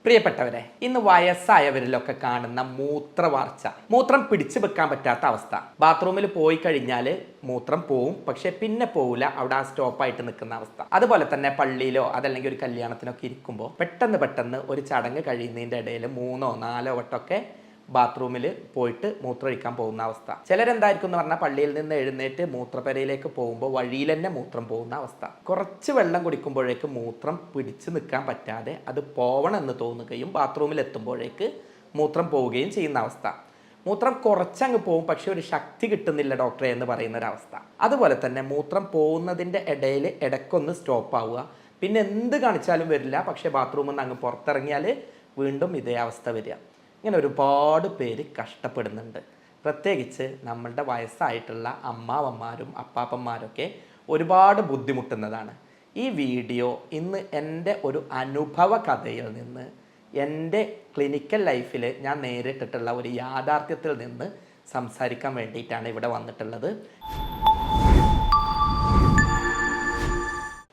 പ്രിയപ്പെട്ടവരെ, ഇന്ന് വയസ്സായവരിലൊക്കെ കാണുന്ന മൂത്രവാർച്ച, മൂത്രം പിടിച്ചു വെക്കാൻ പറ്റാത്ത അവസ്ഥ. ബാത്റൂമിൽ പോയി കഴിഞ്ഞാൽ മൂത്രം പോവും, പക്ഷെ പിന്നെ പോവില്ല, അവിടെ ആ സ്റ്റോപ്പായിട്ട് നിൽക്കുന്ന അവസ്ഥ. അതുപോലെ തന്നെ പള്ളിയിലോ അതല്ലെങ്കിൽ ഒരു കല്യാണത്തിനൊക്കെ ഇരിക്കുമ്പോൾ പെട്ടെന്ന് ഒരു ചടങ്ങ് കഴിയുന്നതിൻ്റെ ഇടയിൽ 3-4 വട്ടമൊക്കെ ബാത്റൂമിൽ പോയിട്ട് മൂത്രമൊഴിക്കാൻ പോകുന്ന അവസ്ഥ. ചിലരെന്തായിരിക്കും എന്ന് പറഞ്ഞാൽ പള്ളിയിൽ നിന്ന് എഴുന്നേറ്റ് മൂത്രപ്പരയിലേക്ക് പോകുമ്പോൾ വഴിയിൽ തന്നെ മൂത്രം പോകുന്ന അവസ്ഥ. കുറച്ച് വെള്ളം കുടിക്കുമ്പോഴേക്ക് മൂത്രം പിടിച്ചു നിൽക്കാൻ പറ്റാതെ അത് പോവണമെന്ന് തോന്നുകയും ബാത്റൂമിൽ എത്തുമ്പോഴേക്ക് മൂത്രം പോവുകയും ചെയ്യുന്ന അവസ്ഥ. മൂത്രം കുറച്ചങ്ങ് പോകും, പക്ഷെ ഒരു ശക്തി കിട്ടുന്നില്ല ഡോക്ടറെ എന്ന് പറയുന്ന ഒരവസ്ഥ. അതുപോലെ തന്നെ മൂത്രം പോകുന്നതിൻ്റെ ഇടയിൽ ഇടയ്ക്കൊന്ന് സ്റ്റോപ്പ് ആവുക, പിന്നെ എന്ത് കാണിച്ചാലും വരില്ല, പക്ഷേ ബാത്റൂമിൽ നിന്ന് അങ്ങ് പുറത്തിറങ്ങിയാൽ വീണ്ടും ഇതേ അവസ്ഥ വരിക. ഇങ്ങനെ ഒരുപാട് പേര് കഷ്ടപ്പെടുന്നുണ്ട്. പ്രത്യേകിച്ച് നമ്മളുടെ വയസ്സായിട്ടുള്ള അമ്മാവന്മാരും അപ്പാപ്പന്മാരൊക്കെ ഒരുപാട് ബുദ്ധിമുട്ടുന്നതാണ്. ഈ വീഡിയോ ഇന്ന് എൻ്റെ ഒരു അനുഭവ കഥയിൽ നിന്ന്, എൻ്റെ ക്ലിനിക്കൽ ലൈഫിൽ ഞാൻ നേരിട്ടിട്ടുള്ള ഒരു യാഥാർത്ഥ്യത്തിൽ നിന്ന് സംസാരിക്കാൻ വേണ്ടിയിട്ടാണ് ഇവിടെ വന്നിട്ടുള്ളത്.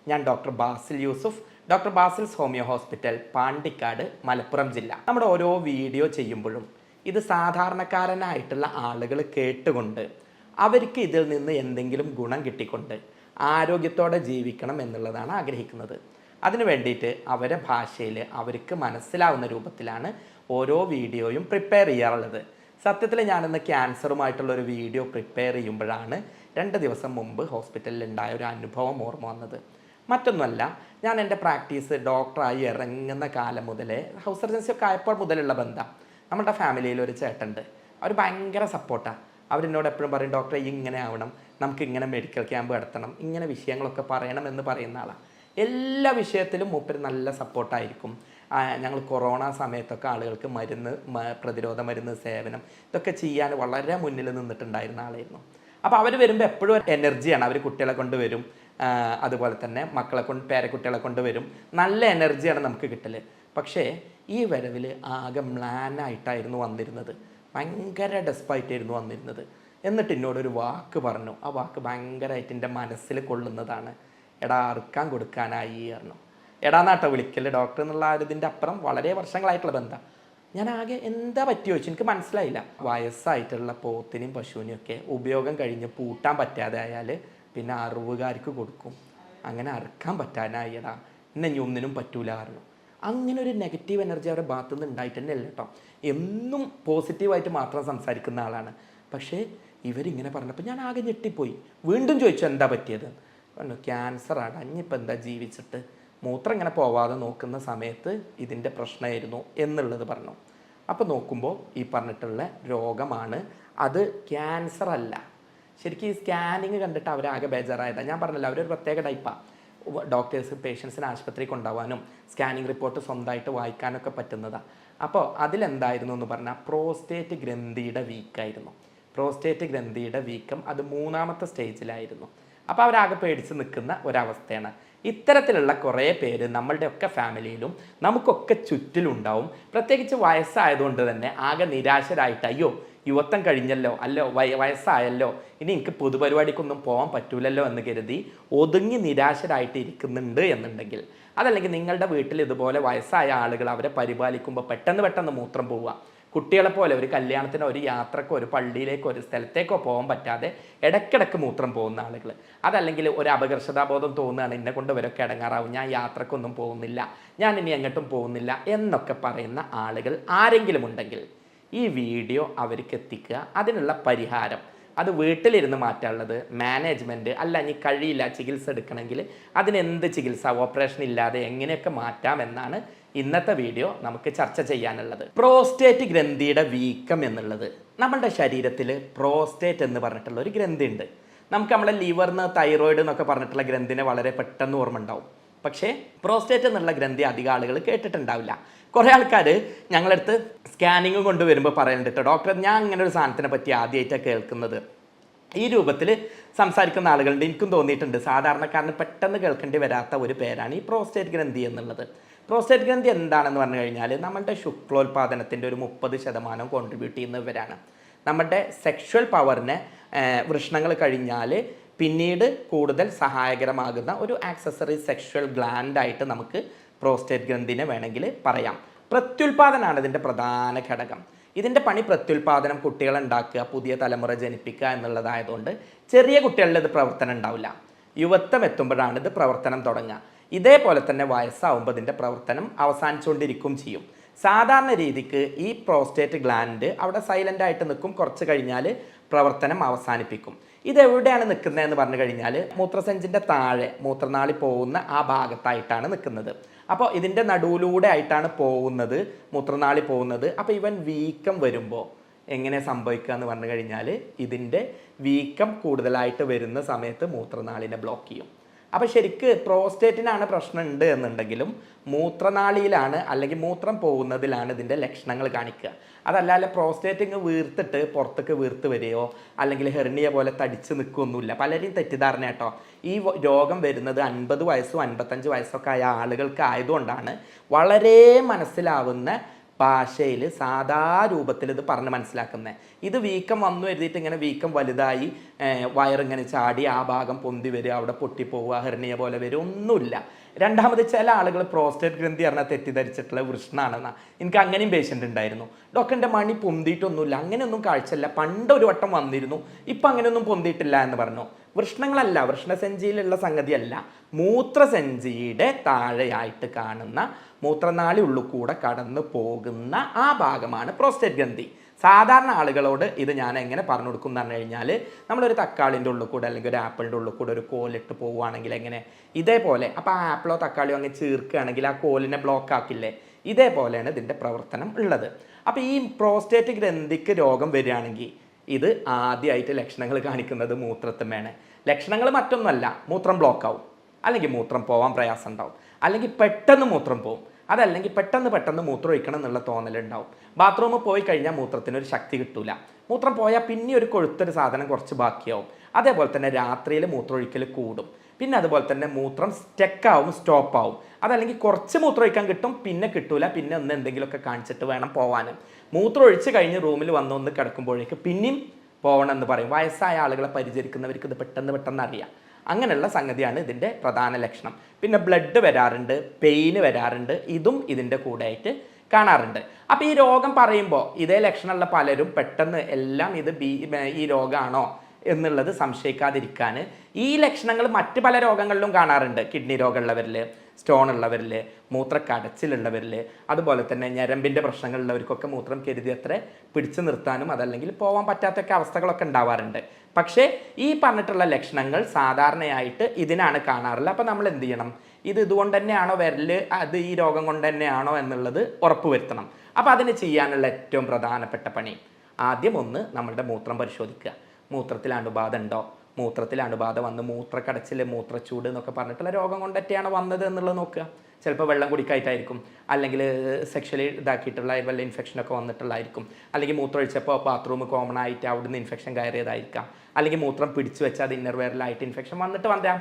ഞാൻ doctor Basil Yusuf, doctor Basil's homeo hospital, Pandikkad, Malappuram ജില്ല. നമ്മുടെ ഓരോ വീഡിയോ ചെയ്യുമ്പോഴും ഇത് സാധാരണക്കാരനായിട്ടുള്ള ആളുകൾ കേട്ടുകൊണ്ട് അവർക്ക് ഇതിൽ നിന്ന് എന്തെങ്കിലും ഗുണം കിട്ടിക്കൊണ്ട് ആരോഗ്യത്തോടെ ജീവിക്കണം എന്നുള്ളതാണ് ആഗ്രഹിക്കുന്നത്. അതിനു വേണ്ടിയിട്ട് അവരെ ഭാഷയിൽ അവർക്ക് മനസ്സിലാവുന്ന രൂപത്തിലാണ് ഓരോ വീഡിയോയും പ്രിപ്പയർ ചെയ്യാറുള്ളത്. സത്യത്തിൽ ഞാനിന്ന് ക്യാൻസറുമായിട്ടുള്ളൊരു വീഡിയോ പ്രിപ്പയർ ചെയ്യുമ്പോഴാണ് 2 ദിവസം മുമ്പ് ഹോസ്പിറ്റലിൽ ഉണ്ടായ ഒരു അനുഭവം ഓർമ്മ വന്നത്. മറ്റൊന്നുമല്ല, ഞാൻ എൻ്റെ പ്രാക്ടീസ് ഡോക്ടറായി ഇറങ്ങുന്ന കാലം മുതലേ, ഹൗസ് സർജൻസി ഒക്കെ ആയപ്പോൾ മുതലുള്ള ബന്ധം. നമ്മുടെ ഫാമിലിയിൽ ഒരു ചേട്ടനുണ്ട്, അവർ ഭയങ്കര സപ്പോർട്ടാണ്. അവരെന്നോട് എപ്പോഴും പറയും, ഡോക്ടറെ ഇങ്ങനെ ആവണം, നമുക്ക് ഇങ്ങനെ മെഡിക്കൽ ക്യാമ്പ് നടത്തണം, ഇങ്ങനെ വിഷയങ്ങളൊക്കെ പറയണം എന്ന് പറയുന്ന ആളാണ്. എല്ലാ വിഷയത്തിലും മൂപ്പര് നല്ല സപ്പോർട്ടായിരിക്കും. ഞങ്ങൾ കൊറോണ സമയത്തൊക്കെ ആളുകൾക്ക് മരുന്ന്, പ്രതിരോധ മരുന്ന് സേവനം ഇതൊക്കെ ചെയ്യാൻ വളരെ മുന്നിൽ നിന്നിട്ടുണ്ടായിരുന്ന ആളായിരുന്നു. അപ്പോൾ അവർ വരുമ്പോൾ എപ്പോഴും എനർജിയാണ്. അവർ കുട്ടികളെ കൊണ്ട് വരും, അതുപോലെ തന്നെ മക്കളെ കൊണ്ട്, പേരക്കുട്ടികളെ കൊണ്ട് വരും. നല്ല എനർജിയാണ് നമുക്ക് കിട്ടൽ. പക്ഷേ ഈ വരവിൽ ആകെ മ്ലാനായിട്ടായിരുന്നു വന്നിരുന്നത്, ഭയങ്കര ഡെസ്പായിട്ടായിരുന്നു വന്നിരുന്നത്. എന്നിട്ട് എന്നോടൊരു വാക്ക് പറഞ്ഞു. ആ വാക്ക് ഭയങ്കരമായിട്ട് എൻ്റെ മനസ്സിൽ കൊള്ളുന്നതാണ്. എടാ, അറുക്കാൻ കൊടുക്കാനായി പറഞ്ഞു. എടാന്നാട്ടോ വിളിക്കൽ ഡോക്ടർ എന്നുള്ള ഇതിൻ്റെ അപ്പുറം വളരെ വർഷങ്ങളായിട്ടുള്ള ബന്ധം. ഞാൻ ആകെ എന്താ പറ്റിയോ ചോദിച്ചു, എനിക്ക് മനസ്സിലായില്ല. വയസ്സായിട്ടുള്ള പോത്തിനെയും പശുവിനെയും ഒക്കെ ഉപയോഗം കഴിഞ്ഞ് പൂട്ടാൻ പറ്റാതെ ആയാൽ പിന്നെ അറിവുകാർക്ക് കൊടുക്കും. അങ്ങനെ അറുക്കാൻ പറ്റാനായിടാ, എന്നെ ഇനി ഒന്നിനും പറ്റൂല പറഞ്ഞു. അങ്ങനെ ഒരു നെഗറ്റീവ് എനർജി അവരുടെ ഭാഗത്തു നിന്ന് ഉണ്ടായിട്ട് തന്നെ അല്ല കേട്ടോ. എന്നും പോസിറ്റീവായിട്ട് മാത്രം സംസാരിക്കുന്ന ആളാണ്. പക്ഷേ ഇവരിങ്ങനെ പറഞ്ഞപ്പോൾ ഞാൻ ആകെ ഞെട്ടിപ്പോയി. വീണ്ടും ചോദിച്ചു, എന്താ പറ്റിയത്? പറഞ്ഞു, ക്യാൻസറാണ്, ഇനിയിപ്പോൾ എന്താ ജീവിച്ചിട്ട്, മൂത്രം ഇങ്ങനെ പോവാതെ നോക്കുന്ന സമയത്ത് ഇതിൻ്റെ പ്രശ്നമായിരുന്നു എന്നുള്ളത് പറഞ്ഞു. അപ്പോൾ നോക്കുമ്പോൾ ഈ പറഞ്ഞിട്ടുള്ള രോഗമാണ്, അത് ക്യാൻസർ അല്ല. ശരിക്കും ഈ സ്കാനിങ് കണ്ടിട്ട് അവരാകെ ബേജാറായതാണ്. ഞാൻ പറഞ്ഞല്ലോ, അവരൊരു പ്രത്യേക ടൈപ്പാണ്. ഡോക്ടേഴ്സ് പേഷ്യൻസിനെ ആശുപത്രി കൊണ്ടുപോകാനും സ്കാനിങ് റിപ്പോർട്ട് സ്വന്തമായിട്ട് വായിക്കാനൊക്കെ പറ്റുന്നതാണ്. അപ്പോൾ അതിലെന്തായിരുന്നു എന്ന് പറഞ്ഞാൽ പ്രോസ്റ്റേറ്റ് ഗ്രന്ഥിയുടെ വീക്കായിരുന്നു. പ്രോസ്റ്റേറ്റ് ഗ്രന്ഥിയുടെ വീക്കം അത് 3ാമത്തെ സ്റ്റേജിലായിരുന്നു. അപ്പോൾ അവരാകെ പേടിച്ച് നിൽക്കുന്ന ഒരവസ്ഥയാണ്. ഇത്തരത്തിലുള്ള കുറേ പേര് നമ്മളുടെയൊക്കെ ഫാമിലിയിലും നമുക്കൊക്കെ ചുറ്റിലുണ്ടാവും. പ്രത്യേകിച്ച് വയസ്സായതുകൊണ്ട് തന്നെ ആകെ നിരാശരായിട്ട്, അയ്യോ യുവത്വം കഴിഞ്ഞല്ലോ, അല്ലോ വയസ്സായല്ലോ, ഇനി എനിക്ക് പൊതുപരിപാടിക്കൊന്നും പോകാൻ പറ്റൂലല്ലോ എന്ന് കരുതി ഒതുങ്ങി നിരാശരായിട്ട് ഇരിക്കുന്നുണ്ട് എന്നുണ്ടെങ്കിൽ, അതല്ലെങ്കിൽ നിങ്ങളുടെ വീട്ടിൽ ഇതുപോലെ വയസ്സായ ആളുകൾ അവരെ പരിപാലിക്കുമ്പോൾ പെട്ടെന്ന് മൂത്രം പോവുക, കുട്ടികളെപ്പോലെ ഒരു കല്യാണത്തിനോ ഒരു യാത്രക്കോ ഒരു പള്ളിയിലേക്കോ ഒരു സ്ഥലത്തേക്കോ പോകാൻ പറ്റാതെ ഇടയ്ക്കിടയ്ക്ക് മൂത്രം പോകുന്ന ആളുകൾ, അതല്ലെങ്കിൽ ഒരു അപകർഷതാബോധം തോന്നുകയാണ്, എന്നെ കൊണ്ട് ഇവരൊക്കെ ഇടങ്ങാറാവും, ഞാൻ യാത്രക്കൊന്നും പോകുന്നില്ല, ഞാൻ ഇനി എങ്ങോട്ടും പോകുന്നില്ല എന്നൊക്കെ പറയുന്ന ആളുകൾ ആരെങ്കിലും ഉണ്ടെങ്കിൽ ഈ വീഡിയോ അവർക്ക് എത്തിക്കുക. അതിനുള്ള പരിഹാരം അത് വീട്ടിലിരുന്ന് മാറ്റാനുള്ളത് മാനേജ്മെൻറ്റ് അല്ല, ഇനി കഴിയില്ല ചികിത്സ എടുക്കണമെങ്കിൽ അതിനെന്ത് ചികിത്സ, ഓപ്പറേഷൻ ഇല്ലാതെ എങ്ങനെയൊക്കെ മാറ്റാമെന്നാണ് ഇന്നത്തെ വീഡിയോ നമുക്ക് ചർച്ച ചെയ്യാനുള്ളത്. പ്രോസ്റ്റേറ്റ് ഗ്രന്ഥിയുടെ വീക്കം എന്നുള്ളത്, നമ്മളുടെ ശരീരത്തിൽ പ്രോസ്റ്റേറ്റ് എന്ന് പറഞ്ഞിട്ടുള്ള ഒരു ഗ്രന്ഥി ഉണ്ട്. നമുക്ക് നമ്മളെ ലിവറിന് തൈറോയിഡ് എന്നൊക്കെ പറഞ്ഞിട്ടുള്ള ഗ്രന്ഥിനെ വളരെ പെട്ടെന്ന് ഓർമ്മ ഉണ്ടാവും. പക്ഷേ പ്രോസ്റ്റേറ്റ് എന്നുള്ള ഗ്രന്ഥി അധികം ആളുകൾ കേട്ടിട്ടുണ്ടാവില്ല. കുറേ ആൾക്കാർ ഞങ്ങളടുത്ത് സ്കാനിങ് കൊണ്ടുവരുമ്പോൾ പറയുന്നുണ്ട്, ഡോക്ടർ ഞാൻ അങ്ങനെ ഒരു സാധനത്തിനെ പറ്റി ആദ്യമായിട്ടാണ് കേൾക്കുന്നത്. ഈ രൂപത്തിൽ സംസാരിക്കുന്ന ആളുകളുണ്ട്. എനിക്കും തോന്നിയിട്ടുണ്ട്, സാധാരണക്കാരന് പെട്ടെന്ന് കേൾക്കേണ്ടി വരാത്ത ഒരു പേരാണ് ഈ പ്രോസ്റ്റേറ്റ് ഗ്രന്ഥി എന്നുള്ളത്. പ്രോസ്റ്റേറ്റ് ഗ്രന്ഥി എന്താണെന്ന് പറഞ്ഞു കഴിഞ്ഞാൽ നമ്മുടെ ശുക്ലോത്പാദനത്തിൻ്റെ ഒരു 30% കോൺട്രിബ്യൂട്ട് ചെയ്യുന്നവരാണ്. നമ്മുടെ സെക്ഷൽ പവറിനെ വൃഷ്ണങ്ങൾ കഴിഞ്ഞാൽ പിന്നീട് കൂടുതൽ സഹായകരമാകുന്ന ഒരു ആക്സസറി സെക്ഷൽ ഗ്ലാൻഡായിട്ട് നമുക്ക് പ്രോസ്റ്റേറ്റ് ഗ്രന്ഥിനെ വേണമെങ്കിൽ പറയാം. പ്രത്യുൽപാദനമാണ് ഇതിൻ്റെ പ്രധാന ഘടകം. ഇതിൻ്റെ പണി പ്രത്യുൽപാദനം, കുട്ടികളെ ഉണ്ടാക്കുക, പുതിയ തലമുറ ജനിപ്പിക്കുക എന്നുള്ളതായതുകൊണ്ട് ചെറിയ കുട്ടികളിൽ ഇത് പ്രവർത്തനം ഉണ്ടാവില്ല. യുവത്വം എത്തുമ്പോഴാണ് ഇത് പ്രവർത്തനം തുടങ്ങുക. ഇതേപോലെ തന്നെ വയസ്സാവുമ്പോൾ ഇതിൻ്റെ പ്രവർത്തനം അവസാനിച്ചുകൊണ്ടിരിക്കും ചെയ്യും. സാധാരണ രീതിക്ക് ഈ പ്രോസ്റ്റേറ്റ് ഗ്ലാൻഡ് അവിടെ സൈലൻ്റ് ആയിട്ട് നിൽക്കും, കുറച്ച് കഴിഞ്ഞാൽ പ്രവർത്തനം അവസാനിപ്പിക്കും. ഇതെവിടെയാണ് നിൽക്കുന്നതെന്ന് പറഞ്ഞു കഴിഞ്ഞാൽ മൂത്രസഞ്ചിൻ്റെ താഴെ മൂത്രനാളി പോകുന്ന ആ ഭാഗത്തായിട്ടാണ് നിൽക്കുന്നത്. അപ്പോൾ ഇതിൻ്റെ നടുവിലൂടെ ആയിട്ടാണ് പോകുന്നത്, മൂത്രനാളി പോകുന്നത്. അപ്പോൾ ഇവൻ വീക്കം വരുമ്പോൾ എങ്ങനെ സംഭവിക്കുക എന്ന് പറഞ്ഞു കഴിഞ്ഞാൽ ഇതിൻ്റെ വീക്കം കൂടുതലായിട്ട് വരുന്ന സമയത്ത് മൂത്രനാളിനെ ബ്ലോക്ക് ചെയ്യും. അപ്പോൾ ശരിക്ക് പ്രോസ്റ്റേറ്റിനാണ് പ്രശ്നം ഉണ്ട് എന്നുണ്ടെങ്കിലും മൂത്രനാളിയിലാണ് അല്ലെങ്കിൽ മൂത്രം പോകുന്നതിലാണ് ഇതിൻ്റെ ലക്ഷണങ്ങൾ കാണിക്കുക. അതല്ലാതെ പ്രോസ്റ്റേറ്റ് വീർത്തിട്ട് പുറത്തേക്ക് വീർത്ത് വരികയോ അല്ലെങ്കിൽ ഹെർണിയ പോലെ തടിച്ച് നിൽക്കുകയൊന്നുമില്ല. പലരും തെറ്റിദ്ധാരണ കേട്ടോ. ഈ രോഗം വരുന്നത് 50 വയസ്സും 55 വയസ്സൊക്കെ ആയ ആളുകൾക്ക് ആയതുകൊണ്ടാണ് വളരെ മനസ്സിലാവുന്ന ഭാഷയിൽ സാധാ രൂപത്തിൽ ഇത് പറഞ്ഞ് മനസ്സിലാക്കുന്നത്. ഇത് വീക്കം വന്നു എഴുതിയിട്ട് ഇങ്ങനെ വീക്കം വലുതായി വയറിങ്ങനെ ചാടി ആ ഭാഗം പൊന്തി വരിക, അവിടെ പൊട്ടിപ്പോവുക, ഹെർണിയ പോലെ വരിക, ഒന്നുമില്ല. രണ്ടാമത് ചില ആളുകൾ പ്രോസ്റ്റേറ്റ് ഗ്രന്ഥി പറഞ്ഞാൽ തെറ്റിദ്ധരിച്ചിട്ടുള്ള വൃഷ്ണാണെന്നാ. എനിക്ക് അങ്ങനെയും പേഷ്യൻ്റ് ഉണ്ടായിരുന്നു. ഡോക്ടറിൻ്റെ മണി പൊന്തിയിട്ടൊന്നുമില്ല, അങ്ങനെയൊന്നും കാഴ്ചയില്ല, പണ്ട് ഒരു വട്ടം വന്നിരുന്നു, ഇപ്പം അങ്ങനെയൊന്നും പൊന്തിയിട്ടില്ല എന്ന് പറഞ്ഞു. വൃഷ്ണങ്ങളല്ല, വൃഷ്ണസഞ്ചിയിലുള്ള സംഗതിയല്ല, മൂത്രസഞ്ചിയുടെ താഴെയായിട്ട് കാണുന്ന മൂത്രനാളി ഉള്ളിൽ കൂടെ കടന്നു പോകുന്ന ആ ഭാഗമാണ് പ്രോസ്റ്റേറ്റ് ഗ്രന്ഥി. സാധാരണ ആളുകളോട് ഇത് ഞാൻ എങ്ങനെ പറഞ്ഞു കൊടുക്കും എന്ന് പറഞ്ഞു കഴിഞ്ഞാൽ, നമ്മളൊരു തക്കാളിൻ്റെ ഉള്ളിൽ കൂടെ അല്ലെങ്കിൽ ഒരു ആപ്പിളിൻ്റെ ഉള്ളിൽ കൂടെ ഒരു കോലിട്ട് പോവുകയാണെങ്കിൽ എങ്ങനെ, ഇതേപോലെ. അപ്പോൾ ആ ആപ്പിളോ തക്കാളിയോ അങ്ങ് ചീർക്കുകയാണെങ്കിൽ ആ കോലിനെ ബ്ലോക്ക് ആക്കില്ലേ, ഇതേപോലെയാണ് ഇതിൻ്റെ പ്രവർത്തനം ഉള്ളത്. അപ്പോൾ ഈ പ്രോസ്റ്റേറ്റ് ഗ്രന്ഥിക്ക് രോഗം വരികയാണെങ്കിൽ ഇത് ആദ്യമായിട്ട് ലക്ഷണങ്ങൾ കാണിക്കുന്നത് മൂത്രത്തിന്മേണ്. ലക്ഷണങ്ങൾ മറ്റൊന്നുമല്ല, മൂത്രം ബ്ലോക്ക് ആവും, അല്ലെങ്കിൽ മൂത്രം പോകാൻ പ്രയാസം ഉണ്ടാവും, അല്ലെങ്കിൽ പെട്ടെന്ന് മൂത്രം പോവും, അതല്ലെങ്കിൽ പെട്ടെന്ന് മൂത്രം ഒഴിക്കണം എന്നുള്ള തോന്നലുണ്ടാവും. ബാത്റൂമിൽ പോയി കഴിഞ്ഞാൽ മൂത്രത്തിനൊരു ശക്തി കിട്ടൂല, മൂത്രം പോയാൽ പിന്നെ ഒരു കൊഴുത്തൊരു സാധനം കുറച്ച് ബാക്കിയാവും. അതേപോലെ തന്നെ രാത്രിയിൽ മൂത്രമൊഴിക്കൽ കൂടും. പിന്നെ അതുപോലെ തന്നെ മൂത്രം സ്റ്റക്കാവും, സ്റ്റോപ്പാവും. അതല്ലെങ്കിൽ കുറച്ച് മൂത്രം ഒഴിക്കാൻ കിട്ടും, പിന്നെ കിട്ടൂല, പിന്നെ ഒന്ന് എന്തെങ്കിലുമൊക്കെ കാണിച്ചിട്ട് വേണം പോകാനും. മൂത്രം ഒഴിച്ച് കഴിഞ്ഞ് റൂമിൽ വന്നൊന്ന് കിടക്കുമ്പോഴേക്ക് പിന്നെയും പോകണം എന്ന് പറയും. വയസ്സായ ആളുകളെ പരിചരിക്കുന്നവർക്ക് ഇത് പെട്ടെന്ന് അറിയാം. അങ്ങനെയുള്ള സംഗതിയാണ് ഇതിൻ്റെ പ്രധാന ലക്ഷണം. പിന്നെ ബ്ലഡ് വരാറുണ്ട്, പെയിന് വരാറുണ്ട്, ഇതും ഇതിൻ്റെ കൂടെ ആയിട്ട് കാണാറുണ്ട്. അപ്പോൾ ഈ രോഗം പറയുമ്പോൾ ഇതേ ലക്ഷണമുള്ള പലരും പെട്ടെന്ന് എല്ലാം ഇത് ഈ രോഗമാണോ എന്നുള്ളത് സംശയിക്കാതിരിക്കാൻ ഈ ലക്ഷണങ്ങൾ മറ്റ് പല രോഗങ്ങളിലും കാണാറുണ്ട്. കിഡ്നി രോഗമുള്ളവരിൽ, സ്റ്റോൺ ഉള്ളവരിൽ, മൂത്രക്കടച്ചിലുള്ളവരിൽ, അതുപോലെ തന്നെ ഞരമ്പിൻ്റെ പ്രശ്നങ്ങളുള്ളവർക്കൊക്കെ മൂത്രം കരുതി അത്ര പിടിച്ചു നിർത്താനും അതല്ലെങ്കിൽ പോകാൻ പറ്റാത്തൊക്കെ അവസ്ഥകളൊക്കെ ഉണ്ടാവാറുണ്ട്. പക്ഷേ ഈ പറഞ്ഞിട്ടുള്ള ലക്ഷണങ്ങൾ സാധാരണയായിട്ട് ഇതിനാണ് കാണാറുള്ളത്. അപ്പോൾ നമ്മൾ എന്ത് ചെയ്യണം, ഇതുകൊണ്ട് തന്നെയാണോ വരല്, അത് ഈ രോഗം കൊണ്ട് തന്നെയാണോ എന്നുള്ളത് ഉറപ്പുവരുത്തണം. അപ്പോൾ അതിന് ചെയ്യാനുള്ള ഏറ്റവും പ്രധാനപ്പെട്ട പണി, ആദ്യം ഒന്ന് നമ്മളുടെ മൂത്രം പരിശോധിക്കുക. മൂത്രത്തിൽ അണുബാധ ഉണ്ടോ, മൂത്രത്തിൽ അണുബാധ വന്ന് മൂത്രക്കടച്ചിൽ, മൂത്രച്ചൂട് എന്നൊക്കെ പറഞ്ഞിട്ടുള്ള രോഗം കൊണ്ടൊക്കെയാണ് വന്നത് എന്നുള്ളത് നോക്കുക. ചിലപ്പോൾ വെള്ളം കുടിക്കായിട്ടായിരിക്കും, അല്ലെങ്കിൽ സെക്ഷലി ഇതാക്കിയിട്ടുള്ള വല്ല ഇൻഫെക്ഷനൊക്കെ വന്നിട്ടുള്ളതായിരിക്കും, അല്ലെങ്കിൽ മൂത്രമൊഴിച്ചപ്പോൾ ബാത്റൂം കോമൺ ആയിട്ട് അവിടുന്ന് ഇൻഫെക്ഷൻ കയറിയതായിരിക്കാം, അല്ലെങ്കിൽ മൂത്രം പിടിച്ചു വെച്ചാൽ അത് ഇന്നർ വെയറിലായിട്ട് ഇൻഫെക്ഷൻ വന്നിട്ട് വരാം.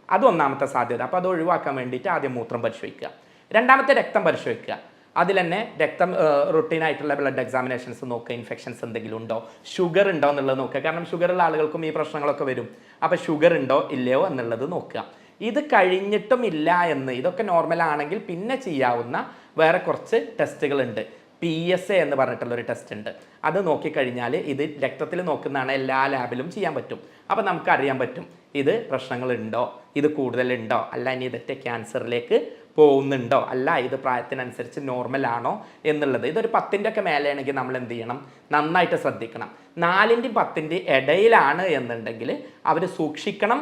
അത് ഒന്നാമത്തെ സാധ്യത. അപ്പോൾ അത് ഒഴിവാക്കാൻ വേണ്ടിയിട്ട് ആദ്യം മൂത്രം പരിശോധിക്കുക. രണ്ടാമത്തെ രക്തം പരിശോധിക്കുക. അതിൽ തന്നെ രക്തം റുട്ടീനായിട്ടുള്ള ബ്ലഡ് എക്സാമിനേഷൻസ് നോക്കുക, ഇൻഫെക്ഷൻസ് എന്തെങ്കിലും ഉണ്ടോ, ഷുഗർ ഉണ്ടോ എന്നുള്ളത് നോക്കുക. കാരണം ഷുഗറുള്ള ആളുകൾക്കും ഈ പ്രശ്നങ്ങളൊക്കെ വരും. അപ്പോൾ ഷുഗർ ഉണ്ടോ ഇല്ലയോ എന്നുള്ളത് നോക്കുക. ഇത് കഴിഞ്ഞിട്ടും ഇല്ല എന്ന്, ഇതൊക്കെ നോർമലാണെങ്കിൽ പിന്നെ ചെയ്യാവുന്ന വേറെ കുറച്ച് ടെസ്റ്റുകളുണ്ട്. PSA എന്ന് പറഞ്ഞിട്ടുള്ളൊരു ടെസ്റ്റ് ഉണ്ട്. അത് നോക്കിക്കഴിഞ്ഞാൽ ഇത് രക്തത്തിൽ നോക്കുന്നതാണ്, എല്ലാ ലാബിലും ചെയ്യാൻ പറ്റും. അപ്പോൾ നമുക്കറിയാൻ പറ്റും ഇത് പ്രശ്നങ്ങളുണ്ടോ, ഇത് കൂടുതലുണ്ടോ, അല്ല ഇനി ഇതൊക്കെ ക്യാൻസറിലേക്ക് പോകുന്നുണ്ടോ, അല്ല ഇത് പ്രായത്തിനനുസരിച്ച് നോർമലാണോ എന്നുള്ളത്. ഇതൊരു 10ൻ്റെ ഒക്കെ മേലെയാണെങ്കിൽ നമ്മൾ എന്ത് ചെയ്യണം, നന്നായിട്ട് ശ്രദ്ധിക്കണം. 4ൻ്റെയും 10ൻ്റെയും ഇടയിലാണ് എന്നുണ്ടെങ്കിൽ അവർ സൂക്ഷിക്കണം,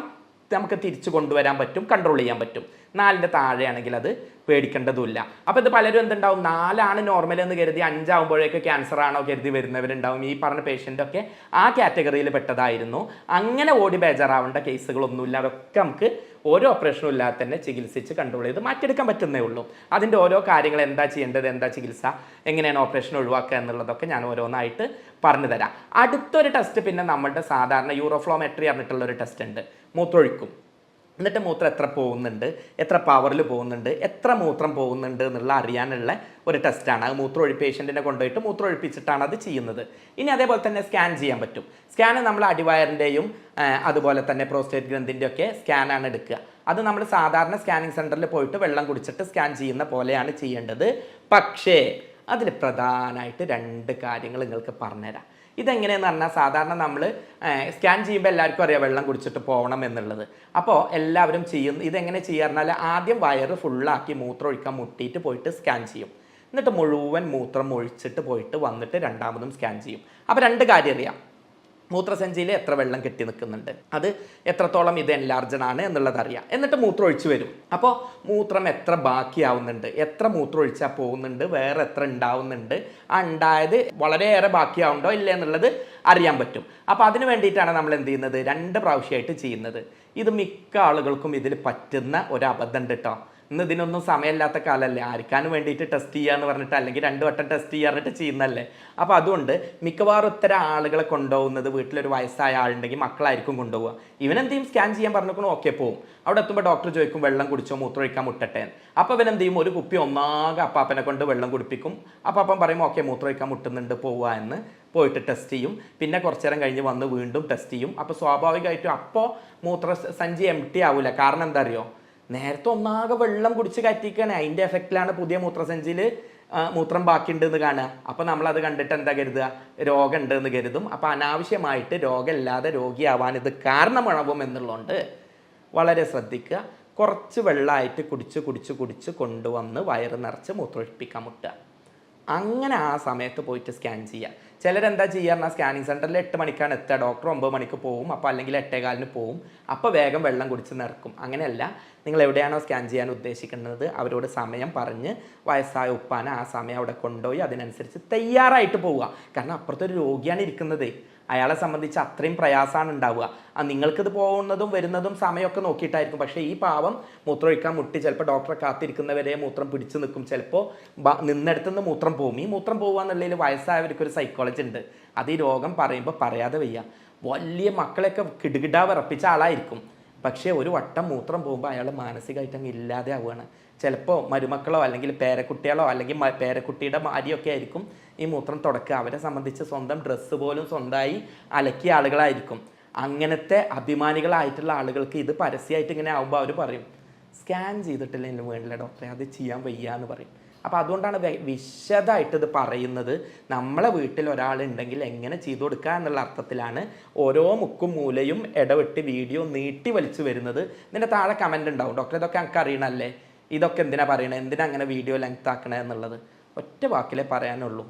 നമുക്ക് തിരിച്ചു കൊണ്ടുവരാൻ പറ്റും, കൺട്രോൾ ചെയ്യാൻ പറ്റും. 4ൻ്റെ താഴെയാണെങ്കിൽ അത് പേടിക്കേണ്ടതുമില്ല. അപ്പോൾ ഇത് പലരും എന്തുണ്ടാവും, 4 നോർമൽ എന്ന് കരുതി 5 ആകുമ്പോഴേക്ക് ക്യാൻസർ ആണോ കരുതി വരുന്നവരുണ്ടാവും. ഈ പറഞ്ഞ പേഷ്യൻ്റൊക്കെ ആ കാറ്റഗറിയിൽ പെട്ടതായിരുന്നു. അങ്ങനെ ഓടി ബേജാറാവേണ്ട കേസുകളൊന്നുമില്ല. അതൊക്കെ നമുക്ക് ഓരോ ഓപ്പറേഷനും ഇല്ലാതെ തന്നെ ചികിത്സിച്ച് കൺട്രോൾ ചെയ്ത് മാറ്റിയെടുക്കാൻ പറ്റുന്നേ ഉള്ളൂ. അതിൻ്റെ ഓരോ കാര്യങ്ങൾ എന്താ ചെയ്യേണ്ടത്, എന്താ ചികിത്സ, എങ്ങനെയാണ് ഓപ്പറേഷൻ ഒഴിവാക്കുക എന്നുള്ളതൊക്കെ ഞാൻ ഓരോന്നായിട്ട് പറഞ്ഞു തരാം. അടുത്തൊരു ടെസ്റ്റ് പിന്നെ നമ്മളുടെ സാധാരണ യൂറോഫ്ലോമെട്രി പറഞ്ഞിട്ടുള്ളൊരു ടെസ്റ്റ് ഉണ്ട്. മൂത്രമൊഴിക്കും, എന്നിട്ട് മൂത്രം എത്ര പോകുന്നുണ്ട്, എത്ര പവറിൽ പോകുന്നുണ്ട്, എത്ര മൂത്രം പോകുന്നുണ്ട് എന്നുള്ള അറിയാനുള്ള ഒരു ടെസ്റ്റാണ്. അത് പേഷ്യൻറ്റിനെ കൊണ്ടുപോയിട്ട് മൂത്രം ഒഴിപ്പിച്ചിട്ടാണ് അത് ചെയ്യുന്നത്. ഇനി അതേപോലെ തന്നെ സ്കാൻ ചെയ്യാൻ പറ്റും. സ്കാൻ നമ്മൾ അടിവയറിൻ്റെയും അതുപോലെ തന്നെ പ്രോസ്റ്റേറ്റ് ഗ്രന്ഥിൻ്റെ ഒക്കെ സ്കാനാണ് എടുക്കുക. അത് നമ്മൾ സാധാരണ സ്കാനിങ് സെൻറ്ററിൽ പോയിട്ട് വെള്ളം കുടിച്ചിട്ട് സ്കാൻ ചെയ്യുന്ന പോലെയാണ് ചെയ്യേണ്ടത്. പക്ഷേ അതിൽ പ്രധാനമായിട്ട് 2 കാര്യങ്ങൾ നിങ്ങൾക്ക് പറഞ്ഞുതരാം. ഇതെങ്ങനെയെന്ന് പറഞ്ഞാൽ സാധാരണ നമ്മൾ സ്കാൻ ചെയ്യുമ്പോൾ എല്ലാവർക്കും അറിയാം വെള്ളം കുടിച്ചിട്ട് പോകണം എന്നുള്ളത്. അപ്പോൾ എല്ലാവരും ഇതെങ്ങനെ ചെയ്യാറുണ്ടാൽ ആദ്യം വയറ് ഫുള്ളാക്കി മൂത്രം ഒഴിക്കാൻ മുട്ടിയിട്ട് പോയിട്ട് സ്കാൻ ചെയ്യും. എന്നിട്ട് മുഴുവൻ മൂത്രം ഒഴിച്ചിട്ട് പോയിട്ട് വന്നിട്ട് രണ്ടാമതും സ്കാൻ ചെയ്യും. അപ്പോൾ 2 കാര്യം അറിയാം. മൂത്രസഞ്ചിയിൽ എത്ര വെള്ളം കെട്ടി നിൽക്കുന്നുണ്ട്, അത് എത്രത്തോളം ഇത് എൻലാർജഡ് ആണ് എന്നുള്ളത് അറിയാം. എന്നിട്ട് മൂത്രം ഒഴിച്ചു വരും. അപ്പോൾ മൂത്രം എത്ര ബാക്കിയാവുന്നുണ്ട്, എത്ര മൂത്രം ഒഴിച്ചാൽ പോകുന്നുണ്ട്, വേറെ എത്ര ഉണ്ടാവുന്നുണ്ട്, ആ ഉണ്ടായത് വളരെയേറെ ബാക്കിയാവുണ്ടോ ഇല്ല എന്നുള്ളത് അറിയാൻ പറ്റും. അപ്പോൾ അതിന് വേണ്ടിയിട്ടാണ് നമ്മൾ എന്ത് ചെയ്യുന്നത്, 2 പ്രാവശ്യമായിട്ട് ചെയ്യുന്നത്. ഇത് മിക്ക ആളുകൾക്കും ഇതിൽ പറ്റുന്ന ഒരു അബദ്ധം ഉണ്ട് കേട്ടോ. ഇന്ന് ഇതിനൊന്നും സമയമില്ലാത്ത കാലമല്ലേ, ആർക്കാനും വേണ്ടിയിട്ട് ടെസ്റ്റ് ചെയ്യാന്ന് പറഞ്ഞിട്ട് അല്ലെങ്കിൽ 2 വട്ടം ടെസ്റ്റ് ചെയ്യാറിട്ട് ചെയ്യുന്നല്ലേ. അപ്പോൾ അതുകൊണ്ട് മിക്കവാറും ഇത്തരം ആളുകളെ കൊണ്ടുപോകുന്നത് വീട്ടിലൊരു വയസ്സായ ആളുണ്ടെങ്കിൽ മക്കളായിരിക്കും കൊണ്ടുപോകുക. ഇവനെന്ത് ചെയ്യും, സ്കാൻ ചെയ്യാൻ പറഞ്ഞിരിക്കണോ ഓക്കെ പോവും. അവിടെ എത്തുമ്പോൾ ഡോക്ടർ ചോദിക്കും വെള്ളം കുടിച്ചോ, മൂത്രമൊഴിക്കാൻ മുട്ടട്ടെ. അപ്പോൾ ഇവനെന്ത് ചെയ്യും, ഒരു കുപ്പി ഒന്നാകെ അപ്പാപ്പനെ കൊണ്ട് വെള്ളം കുടിപ്പിക്കും. അപ്പാപ്പൻ പറയും ഓക്കെ മൂത്രമൊഴിക്കാൻ മുട്ടുന്നുണ്ട് പോവുക എന്ന്, പോയിട്ട് ടെസ്റ്റ് ചെയ്യും. പിന്നെ കുറച്ചു നേരം കഴിഞ്ഞ് വന്ന് വീണ്ടും ടെസ്റ്റ് ചെയ്യും. അപ്പോൾ സ്വാഭാവികമായിട്ടും അപ്പോൾ മൂത്രസഞ്ചി എംപ്റ്റി ആവില്ല. കാരണം എന്താ അറിയോ, നേരത്തെ ഒന്നാകെ വെള്ളം കുടിച്ച് കയറ്റിക്കുകയാണ്. അതിൻ്റെ എഫക്റ്റിലാണ് പുതിയ മൂത്രസഞ്ചിയിൽ മൂത്രം ബാക്കിയുണ്ടെന്ന് കാണുക. അപ്പോൾ നമ്മളത് കണ്ടിട്ട് എന്താ കരുതുക, രോഗം ഉണ്ടെന്ന് കരുതും. അപ്പോൾ അനാവശ്യമായിട്ട് രോഗമില്ലാതെ രോഗിയാവാൻ ഇത് കാരണമാകും എന്നുള്ളതുകൊണ്ട് വളരെ ശ്രദ്ധിക്കുക. കുറച്ച് വെള്ളമായിട്ട് കുടിച്ച് കൊണ്ടുവന്ന് വയറ് നിറച്ച് മൂത്രമൊഴിപ്പിക്കാൻ മുട്ടുക. അങ്ങനെ ആ സമയത്ത് പോയിട്ട് സ്കാൻ ചെയ്യുക. ചിലരെന്താ ചെയ്യുക, സ്കാനിങ് സെൻറ്ററിൽ 8 മണിക്കാണ് എത്തുക, ഡോക്ടർ 9 മണിക്ക് പോവും. അപ്പോൾ അല്ലെങ്കിൽ 8:15 പോവും. അപ്പോൾ വേഗം വെള്ളം കുടിച്ച് നിറക്കും. അങ്ങനെയല്ല, നിങ്ങൾ എവിടെയാണോ സ്കാൻ ചെയ്യാൻ ഉദ്ദേശിക്കുന്നത് അവരോട് സമയം പറഞ്ഞ് വയസ്സായ ഉപ്പാനെ ആ സമയം അവിടെ കൊണ്ടുപോയി അതിനനുസരിച്ച് തയ്യാറായിട്ട് പോവുക. കാരണം അപ്പുറത്തൊരു രോഗിയാണ് ഇരിക്കുന്നത്, അയാളെ സംബന്ധിച്ച് അത്രയും പ്രയാസമാണ് ഉണ്ടാവുക. നിങ്ങൾക്കിത് പോകുന്നതും വരുന്നതും സമയമൊക്കെ നോക്കിയിട്ടായിരിക്കും. പക്ഷേ ഈ പാവം മൂത്രമൊഴിക്കാൻ മുട്ടി ചിലപ്പോൾ ഡോക്ടറെ കാത്തിരിക്കുന്നവരെ മൂത്രം പിടിച്ചു നിൽക്കും, ചിലപ്പോൾ നിന്നെടുത്തുനിന്ന് മൂത്രം പോകും. ഈ മൂത്രം പോകുക എന്നുള്ളതിൽ വയസ്സായവർക്കൊരു സൈക്കോളജി ഉണ്ട്. അത് ഈ രോഗം പറയുമ്പോൾ പറയാതെ വയ്യ. വലിയ മക്കളെയൊക്കെ കിടുകിടാ വിറപ്പിച്ച ആളായിരിക്കും. പക്ഷേ ഒരു വട്ടം മൂത്രം പോകുമ്പോൾ അയാൾ മാനസികമായിട്ട് അങ്ങ് ഇല്ലാതെ ആവുകയാണ്. ചിലപ്പോൾ മരുമക്കളോ അല്ലെങ്കിൽ പേരക്കുട്ടികളോ അല്ലെങ്കിൽ പേരക്കുട്ടിയുടെ ഭാര്യയൊക്കെ ആയിരിക്കും ഈ മൂത്രം തുടക്കുക. അവരെ സംബന്ധിച്ച് സ്വന്തം ഡ്രസ്സ് പോലും സ്വന്തമായി അലക്കിയ ആളുകളായിരിക്കും. അങ്ങനത്തെ അഭിമാനികളായിട്ടുള്ള ആളുകൾക്ക് ഇത് പരസ്യമായിട്ട് ഇങ്ങനെ ആകുമ്പോൾ അവർ പറയും സ്കാൻ ചെയ്തിട്ടില്ലെങ്കിൽ വേണ്ടില്ല ഡോക്ടറെ, അത് ചെയ്യാൻ വയ്യ എന്ന് പറയും. അപ്പോൾ അതുകൊണ്ടാണ് വിശദമായിട്ട് ഇത് പറയുന്നത്. നമ്മളെ വീട്ടിൽ ഒരാളുണ്ടെങ്കിൽ എങ്ങനെ ചെയ്തു കൊടുക്കുക എന്നുള്ള അർത്ഥത്തിലാണ് ഓരോ മുക്കും മൂലയും ഇടവിട്ട് വീഡിയോ നീട്ടി വലിച്ചു വരുന്നത്. ഇതിൻ്റെ താഴെ കമൻ്റ് ഉണ്ടാവും, ഡോക്ടർ ഇതൊക്കെ എനിക്ക് അറിയണമല്ലേ, ഇതൊക്കെ എന്തിനാ പറയണേ, എന്തിനാ അങ്ങനെ വീഡിയോ ലെങ്ത് ആക്കണേ എന്നുള്ളത്. ഒറ്റ വാക്കിലേ പറയാനുള്ളൂ.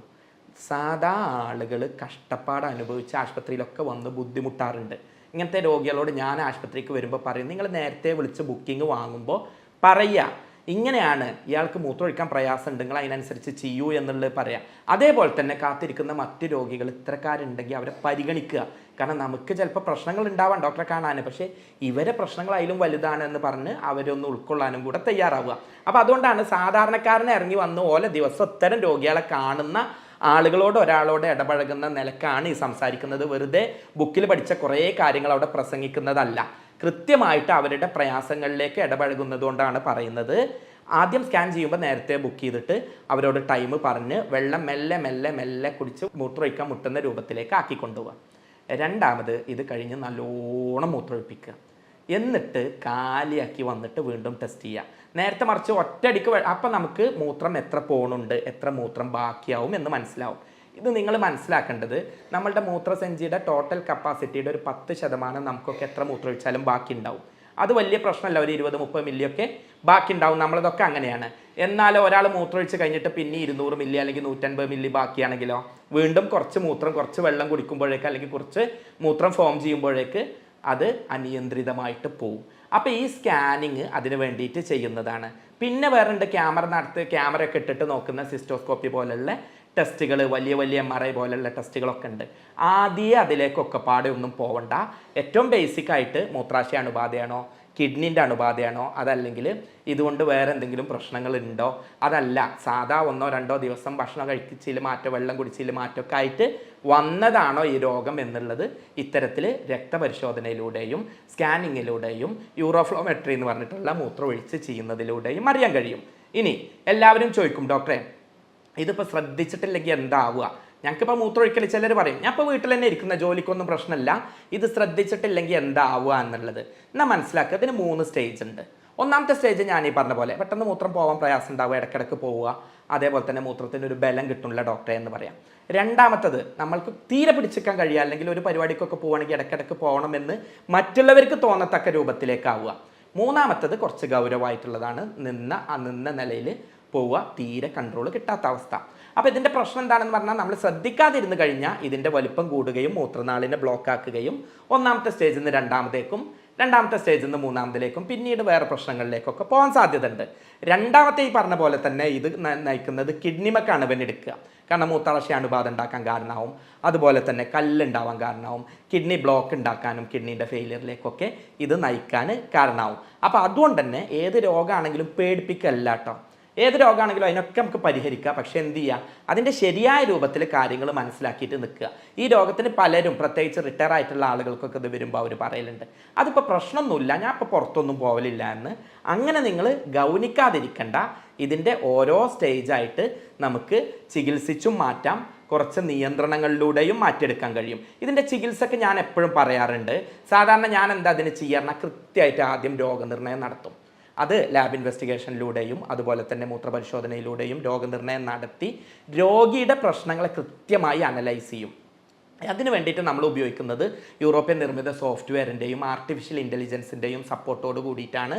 സാധാ ആളുകൾ കഷ്ടപ്പാട് അനുഭവിച്ച് ആശുപത്രിയിലൊക്കെ വന്ന് ബുദ്ധിമുട്ടാറുണ്ട്. ഇങ്ങനത്തെ രോഗികളോട് ഞാൻ ആശുപത്രിക്ക് വരുമ്പോൾ പറയും, നിങ്ങൾ നേരത്തെ വിളിച്ച് ബുക്കിംഗ് വാങ്ങുമ്പോൾ പറയുക ഇങ്ങനെയാണ്, ഇയാൾക്ക് മൂത്രമൊഴിക്കാൻ പ്രയാസമുണ്ട്, നിങ്ങൾ അതിനനുസരിച്ച് ചെയ്യൂ എന്നുള്ളത് പറയാം. അതേപോലെ തന്നെ കാത്തിരിക്കുന്ന മറ്റ് രോഗികൾ ഇത്തരക്കാരുണ്ടെങ്കിൽ അവരെ പരിഗണിക്കുക. കാരണം നമുക്ക് ചിലപ്പോൾ പ്രശ്നങ്ങൾ ഉണ്ടാവാം ഡോക്ടറെ കാണാൻ, പക്ഷേ ഇവരെ പ്രശ്നങ്ങൾ അതിലും വലുതാണ് എന്ന് പറഞ്ഞ് അവരൊന്ന് ഉൾക്കൊള്ളാനും കൂടെ തയ്യാറാവുക. അപ്പോൾ അതുകൊണ്ടാണ് സാധാരണക്കാരനെ ഇറങ്ങി വന്ന് ഓരോ ദിവസം ഇത്തരം രോഗികളെ കാണുന്ന ആളുകളോട് ഒരാളോട് ഇടപഴകുന്ന നിലക്കാണ് ഈ സംസാരിക്കുന്നത്. വെറുതെ ബുക്കിൽ പഠിച്ച കുറേ കാര്യങ്ങൾ അവിടെ പ്രസംഗിക്കുന്നതല്ല, കൃത്യമായിട്ട് അവരുടെ പ്രയാസങ്ങളിലേക്ക് ഇടപഴകുന്നത് കൊണ്ടാണ് പറയുന്നത്. ആദ്യം സ്കാൻ ചെയ്യുമ്പോൾ നേരത്തെ ബുക്ക് ചെയ്തിട്ട് അവരോട് ടൈം പറഞ്ഞ് വെള്ളം മെല്ലെ മെല്ലെ മെല്ലെ കുടിച്ച് മൂത്രമൊഴിക്കാൻ മുട്ടുന്ന രൂപത്തിലേക്ക് ആക്കിക്കൊണ്ടുപോവുക. രണ്ടാമത് ഇത് കഴിഞ്ഞ് നല്ലോണം മൂത്രമൊഴിപ്പിക്കുക. എന്നിട്ട് കാലിയാക്കി വന്നിട്ട് വീണ്ടും ടെസ്റ്റ് ചെയ്യുക. നേരത്തെ മറിച്ച് ഒറ്റയടിക്ക് അപ്പം നമുക്ക് മൂത്രം എത്ര പോണുണ്ട്, എത്ര മൂത്രം ബാക്കിയാവും എന്ന് മനസ്സിലാവും. ഇത് നിങ്ങൾ മനസ്സിലാക്കേണ്ടത് നമ്മളുടെ മൂത്രസഞ്ചിയുടെ ടോട്ടൽ കപ്പാസിറ്റിയുടെ ഒരു 10% നമുക്കൊക്കെ എത്ര മൂത്രം ഒഴിച്ചാലും ബാക്കി ഉണ്ടാവും. അത് വലിയ പ്രശ്നമല്ല, ഒരു 20-30 മില്ലിയൊക്കെ ബാക്കി ഉണ്ടാവും. നമ്മളതൊക്കെ അങ്ങനെയാണ്. എന്നാൽ ഒരാൾ മൂത്രമൊഴിച്ച് കഴിഞ്ഞിട്ട് പിന്നെ 200 മില്ലി അല്ലെങ്കിൽ 150 മില്ലി ബാക്കിയാണെങ്കിലോ വീണ്ടും കുറച്ച് വെള്ളം കുടിക്കുമ്പോഴേക്ക് അല്ലെങ്കിൽ കുറച്ച് മൂത്രം ഫോം ചെയ്യുമ്പോഴേക്ക് അത് അനിയന്ത്രിതമായിട്ട് പോവും. അപ്പോൾ ഈ സ്കാനിങ് അതിന് വേണ്ടിയിട്ട് ചെയ്യുന്നതാണ്. പിന്നെ വേറെ ക്യാമറയൊക്കെ ഇട്ടിട്ട് നോക്കുന്ന സിസ്റ്റോസ്കോപ്പി പോലുള്ള ടെസ്റ്റുകൾ, വലിയ MRI പോലുള്ള ടെസ്റ്റുകളൊക്കെ ഉണ്ട്. ആദ്യമേ അതിലേക്കൊക്കെ പാടെ ഒന്നും പോവണ്ട. ഏറ്റവും ബേസിക്കായിട്ട് മൂത്രാശയ അണുബാധയാണോ, കിഡ്നിൻ്റെ അണുബാധയാണോ, അതല്ലെങ്കിൽ ഇതുകൊണ്ട് വേറെ എന്തെങ്കിലും പ്രശ്നങ്ങളുണ്ടോ, അതല്ല സാധാ 1-2 ദിവസം ഭക്ഷണം കഴിച്ചിൽ മാറ്റം, വെള്ളം കുടിച്ചിൽ മാറ്റമൊക്കെ ആയിട്ട് വന്നതാണോ ഈ രോഗം എന്നുള്ളത് ഇത്തരത്തിൽ രക്തപരിശോധനയിലൂടെയും സ്കാനിങ്ങിലൂടെയും യൂറോഫ്ലോമെട്രി എന്ന് പറഞ്ഞിട്ടുള്ള മൂത്രമൊഴിച്ച് ചെയ്യുന്നതിലൂടെയും അറിയാൻ കഴിയും. ഇനി എല്ലാവരും ചോദിക്കും, ഡോക്ടറെ ഇതിപ്പോൾ ശ്രദ്ധിച്ചിട്ടില്ലെങ്കിൽ എന്താവുക? ഞങ്ങൾക്കിപ്പോൾ മൂത്രമൊഴിക്കൽ ചിലർ പറയും, ഞാൻ ഇപ്പോൾ വീട്ടിൽ തന്നെ ഇരിക്കുന്ന ജോലിക്കൊന്നും പ്രശ്നമില്ല, ഇത് ശ്രദ്ധിച്ചിട്ടില്ലെങ്കിൽ എന്താവുക എന്നുള്ളത്. എന്നാൽ മനസ്സിലാക്കുക, ഇതിന് 3 സ്റ്റേജ് ഉണ്ട്. ഒന്നാമത്തെ സ്റ്റേജ് ഞാൻ ഈ പറഞ്ഞ പോലെ പെട്ടെന്ന് മൂത്രം പോകാൻ പ്രയാസം ഉണ്ടാവുക, ഇടയ്ക്കിടയ്ക്ക് പോവുക, അതേപോലെ തന്നെ മൂത്രത്തിന് ഒരു ബലം കിട്ടുന്നില്ല ഡോക്ടറെ എന്ന് പറയാം. രണ്ടാമത്തത് നമ്മൾക്ക് തീരെ പിടിച്ചിക്കാൻ കഴിയുക, അല്ലെങ്കിൽ ഒരു പരിപാടിക്കൊക്കെ പോവുകയാണെങ്കിൽ ഇടയ്ക്കിടയ്ക്ക് പോകണമെന്ന് മറ്റുള്ളവർക്ക് തോന്നത്തക്ക രൂപത്തിലേക്കാവുക. മൂന്നാമത്തത് കുറച്ച് ഗൗരവമായിട്ടുള്ളതാണ്, നിന്ന നിലയിൽ പോവുക, തീരെ കൺട്രോൾ കിട്ടാത്ത അവസ്ഥ. അപ്പോൾ ഇതിൻ്റെ പ്രശ്നം എന്താണെന്ന് പറഞ്ഞാൽ നമ്മൾ ശ്രദ്ധിക്കാതിരുന്ന് കഴിഞ്ഞാൽ ഇതിൻ്റെ വലുപ്പം കൂടുകയും മൂത്രനാളിനെ ബ്ലോക്ക് ആക്കുകയും ഒന്നാമത്തെ സ്റ്റേജിൽ നിന്ന് രണ്ടാമത്തേക്കും രണ്ടാമത്തെ സ്റ്റേജിൽ നിന്ന് മൂന്നാമതിലേക്കും പിന്നീട് വേറെ പ്രശ്നങ്ങളിലേക്കൊക്കെ പോകാൻ സാധ്യതയുണ്ട്. രണ്ടാമത്തെ ഈ പറഞ്ഞ പോലെ തന്നെ ഇത് നയിക്കുന്നത് കിഡ്നിമക്കാണ് ഇവനെടുക്കുക. കാരണം മൂത്രാശയ അണുബാധ ഉണ്ടാക്കാൻ കാരണമാവും, അതുപോലെ തന്നെ കല്ലുണ്ടാവാൻ കാരണമാവും, കിഡ്നി ബ്ലോക്ക് ഉണ്ടാക്കാനും കിഡ്നീൻ്റെ ഫെയിലിയറിലേക്കൊക്കെ ഇത് നയിക്കാൻ കാരണമാവും. അപ്പോൾ അതുകൊണ്ട് തന്നെ ഏത് രോഗമാണെങ്കിലും പേടിപ്പിക്കല്ല കേട്ടോ. ഏത് രോഗമാണെങ്കിലും അതിനൊക്കെ നമുക്ക് പരിഹരിക്കാം. പക്ഷേ എന്ത് ചെയ്യുക, അതിൻ്റെ ശരിയായ രൂപത്തിൽ കാര്യങ്ങൾ മനസ്സിലാക്കിയിട്ട് നിൽക്കുക. ഈ രോഗത്തിന് പലരും, പ്രത്യേകിച്ച് റിട്ടയർ ആയിട്ടുള്ള ആളുകൾക്കൊക്കെ ഇത് വരുമ്പോൾ അവർ പറയലുണ്ട്, അതിപ്പോൾ പ്രശ്നമൊന്നുമില്ല, ഞാൻ ഇപ്പോൾ പുറത്തൊന്നും പോകലില്ല എന്ന്. അങ്ങനെ നിങ്ങൾ ഗൗനിക്കാതിരിക്കണ്ട. ഇതിൻ്റെ ഓരോ സ്റ്റേജായിട്ട് നമുക്ക് ചികിത്സിച്ചും മാറ്റാം, കുറച്ച് നിയന്ത്രണങ്ങളിലൂടെയും മാറ്റിയെടുക്കാൻ കഴിയും. ഇതിൻ്റെ ചികിത്സയ്ക്ക് ഞാൻ എപ്പോഴും പറയാറുണ്ട്, സാധാരണ ഞാൻ എന്താ അതിന് ചെയ്യാറുണ്ട്, കൃത്യമായിട്ട് ആദ്യം രോഗനിർണയം നടത്തും. അത് ലാബ് ഇൻവെസ്റ്റിഗേഷനിലൂടെയും അതുപോലെ തന്നെ മൂത്രപരിശോധനയിലൂടെയും രോഗനിർണയം നടത്തി രോഗിയുടെ പ്രശ്നങ്ങളെ കൃത്യമായി അനലൈസ് ചെയ്യും. അതിന് വേണ്ടിയിട്ട് നമ്മൾ ഉപയോഗിക്കുന്നത് യൂറോപ്യൻ നിർമ്മിത സോഫ്റ്റ്വെയറിൻ്റെയും ആർട്ടിഫിഷ്യൽ ഇൻ്റലിജൻസിൻ്റെയും സപ്പോർട്ടോട് കൂടിയിട്ടാണ്